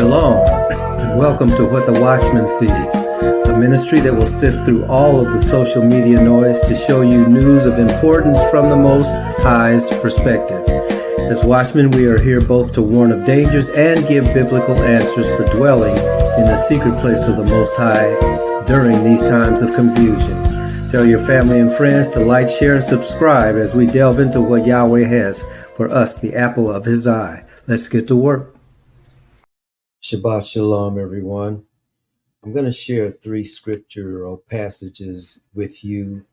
Shalom, and welcome to What the Watchman Sees, a ministry that will sift through all of the social media noise to show you news of importance from the Most High's perspective. As watchmen, we are here both to warn of dangers and give biblical answers for dwelling in the secret place of the Most High during these times of confusion. Tell your family and friends to like, share, and subscribe as we delve into what Yahweh has for us, the apple of His eye. Let's get to work. Shabbat Shalom, everyone. I'm going to share 3 scriptural passages with you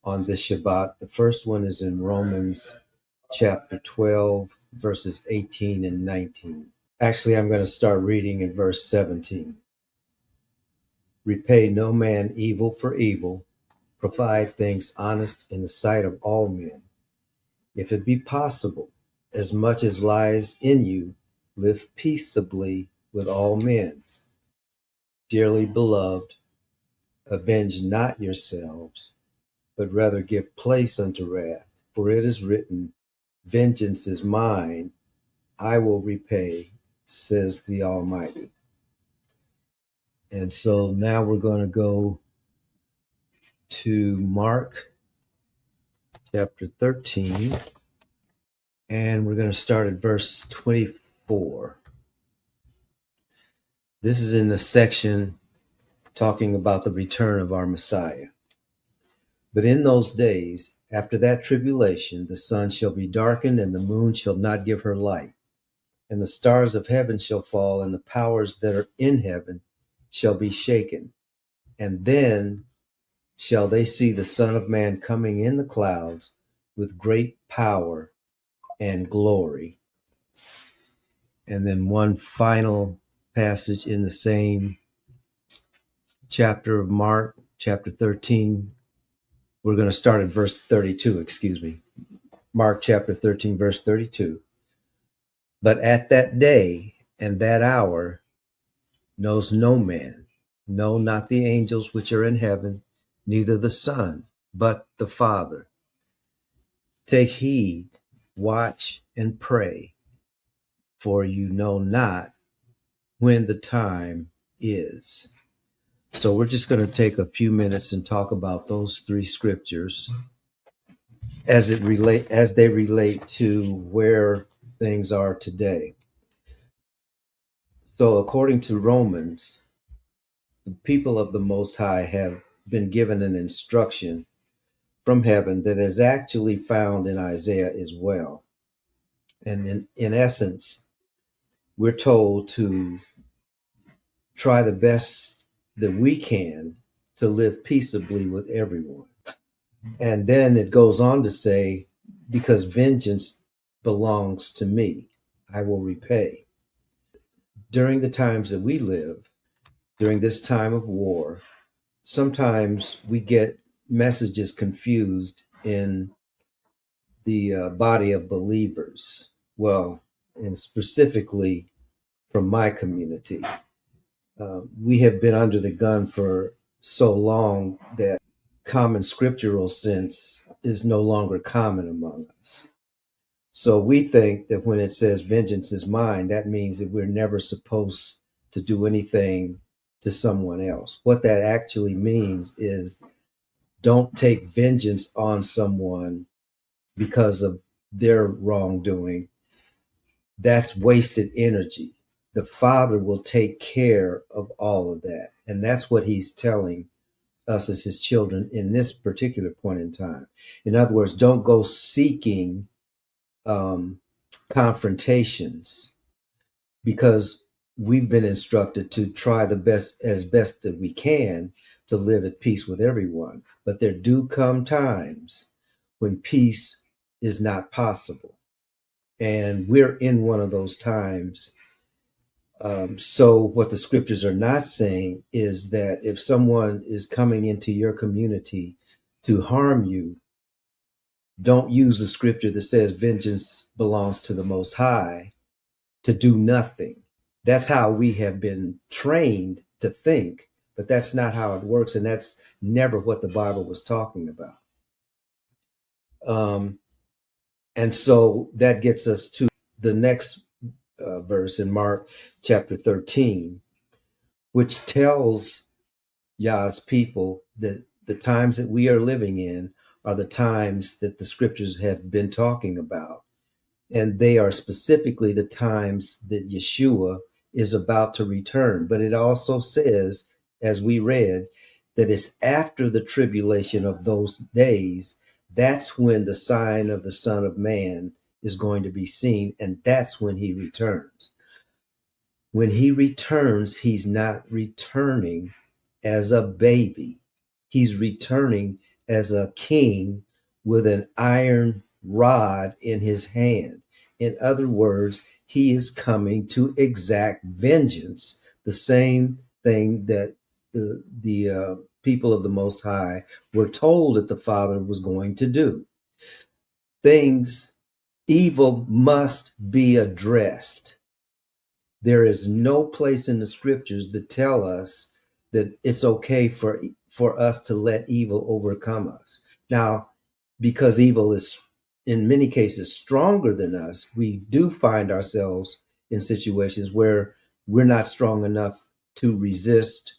on this Shabbat. The first one is in Romans chapter 12, verses 18 and 19. Actually, I'm going to start reading in verse 17. Repay no man evil for evil. Provide things honest in the sight of all men. If it be possible, as much as lies in you, live peaceably with all men. Dearly beloved, avenge not yourselves, but rather give place unto wrath. For it is written, vengeance is mine, I will repay, says the Almighty. And so now we're going to go to Mark chapter 13, and we're going to start at verse 24. This is in the section talking about the return of our Messiah. But in those days, after that tribulation, the sun shall be darkened, and the moon shall not give her light, and the stars of heaven shall fall, and the powers that are in heaven shall be shaken. And then shall they see the Son of Man coming in the clouds with great power and glory. And then one final passage in the same chapter of Mark, chapter 13. We're going to start at verse 32, Mark chapter 13, verse 32. But at that day and that hour knows no man, no, not the angels which are in heaven, neither the Son, but the Father. Take heed, watch, and pray, for you know not when the time is. So we're just going to take a few minutes and talk about those 3 scriptures as they relate to where things are today. So according to Romans, the people of the Most High have been given an instruction from heaven that is actually found in Isaiah as well. And in essence, we're told to try the best that we can to live peaceably with everyone. And then it goes on to say, because vengeance belongs to me, I will repay. During the times that we live, during this time of war, sometimes we get messages confused in the body of believers. Well, and specifically from my community. We have been under the gun for so long that common scriptural sense is no longer common among us. So we think that when it says vengeance is mine, that means that we're never supposed to do anything to someone else. What that actually means is don't take vengeance on someone because of their wrongdoing. That's wasted energy. The Father will take care of all of that. And that's what He's telling us as His children in this particular point in time. In other words, don't go seeking confrontations, because we've been instructed to try as best that we can to live at peace with everyone. But there do come times when peace is not possible. And we're in one of those times. So what the scriptures are not saying is that if someone is coming into your community to harm you, don't use the scripture that says vengeance belongs to the Most High to do nothing. That's how we have been trained to think, but that's not how it works. And that's never what the Bible was talking about. And so that gets us to the next verse in Mark chapter 13, which tells Yah's people that the times that we are living in are the times that the scriptures have been talking about. And they are specifically the times that Yeshua is about to return. But it also says, as we read, that it's after the tribulation of those days, that's when the sign of the Son of Man is going to be seen, and that's when he returns. When he returns, he's not returning as a baby. He's returning as a king with an iron rod in his hand. In other words, he is coming to exact vengeance, the same thing that the people of the Most High were told that the Father was going to do. Evil must be addressed. There is no place in the scriptures that tell us that it's okay for us to let evil overcome us. Now, because evil is in many cases stronger than us, we do find ourselves in situations where we're not strong enough to resist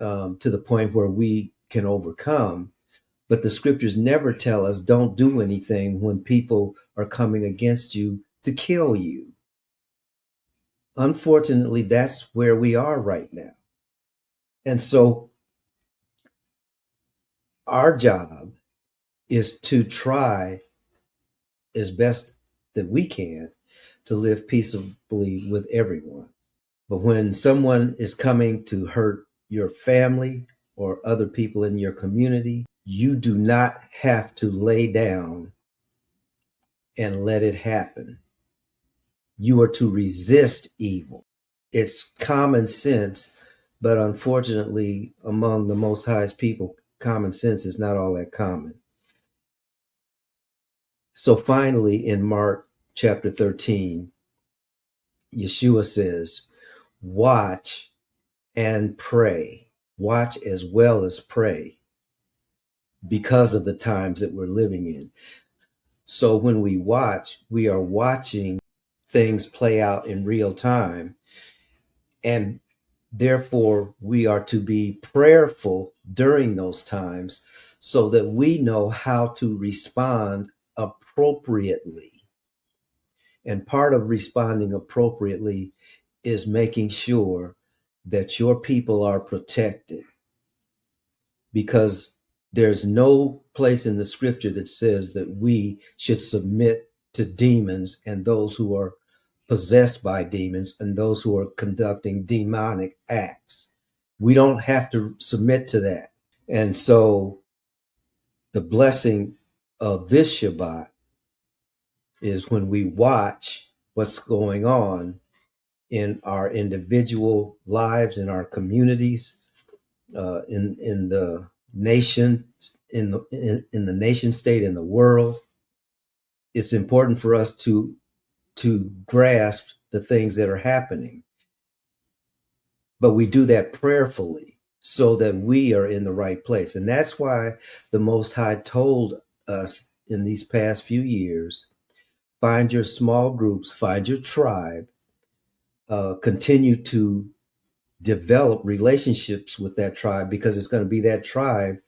to the point where we can overcome. But the scriptures never tell us don't do anything when people are coming against you to kill you. Unfortunately, that's where we are right now. And so our job is to try as best that we can to live peaceably with everyone. But when someone is coming to hurt your family or other people in your community, you do not have to lay down and let it happen. You are to resist evil. It's common sense, but unfortunately, among the Most High's people, common sense is not all that common. So finally, in Mark chapter 13, Yeshua says, watch and pray. Watch as well as pray because of the times that we're living in. So when we watch, we are watching things play out in real time. And therefore, we are to be prayerful during those times so that we know how to respond appropriately. And part of responding appropriately is making sure that your people are protected, because there's no place in the scripture that says that we should submit to demons and those who are possessed by demons and those who are conducting demonic acts. We don't have to submit to that. And so the blessing of this Shabbat is when we watch what's going on in our individual lives, in our communities, in the nation, in the nation state, in the world. It's important for us to grasp the things that are happening, but we do that prayerfully so that we are in the right place. And that's why the Most High told us in these past few years, find your small groups, find your tribe, continue to develop relationships with that tribe, because it's going to be that tribe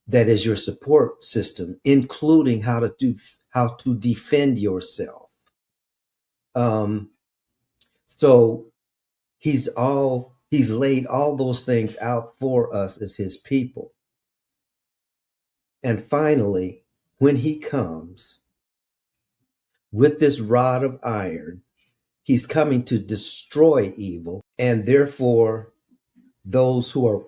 that is your support system, including how to defend yourself. So he's laid all those things out for us as his people. And finally, when he comes with this rod of iron, he's coming to destroy evil, and therefore those who are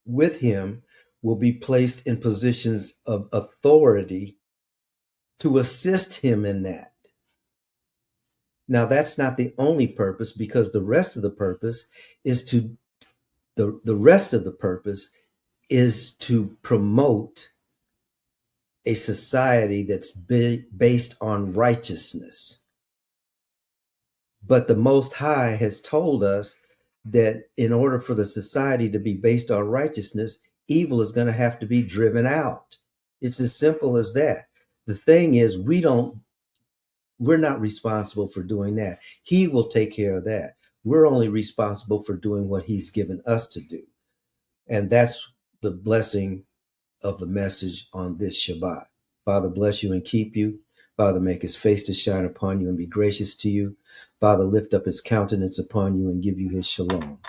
with him will be placed in positions of authority to assist him in that. Now, that's not the only purpose, because the rest of the purpose is to promote a society that's based on righteousness. But the Most High has told us that in order for the society to be based on righteousness, evil is going to have to be driven out. It's as simple as that. The thing is, we don't We're not responsible for doing that. He will take care of that. We're only responsible for doing what he's given us to do. And that's the blessing of the message on this Shabbat. Father, bless you and keep you. Father, make his face to shine upon you and be gracious to you. Father, lift up his countenance upon you and give you his shalom.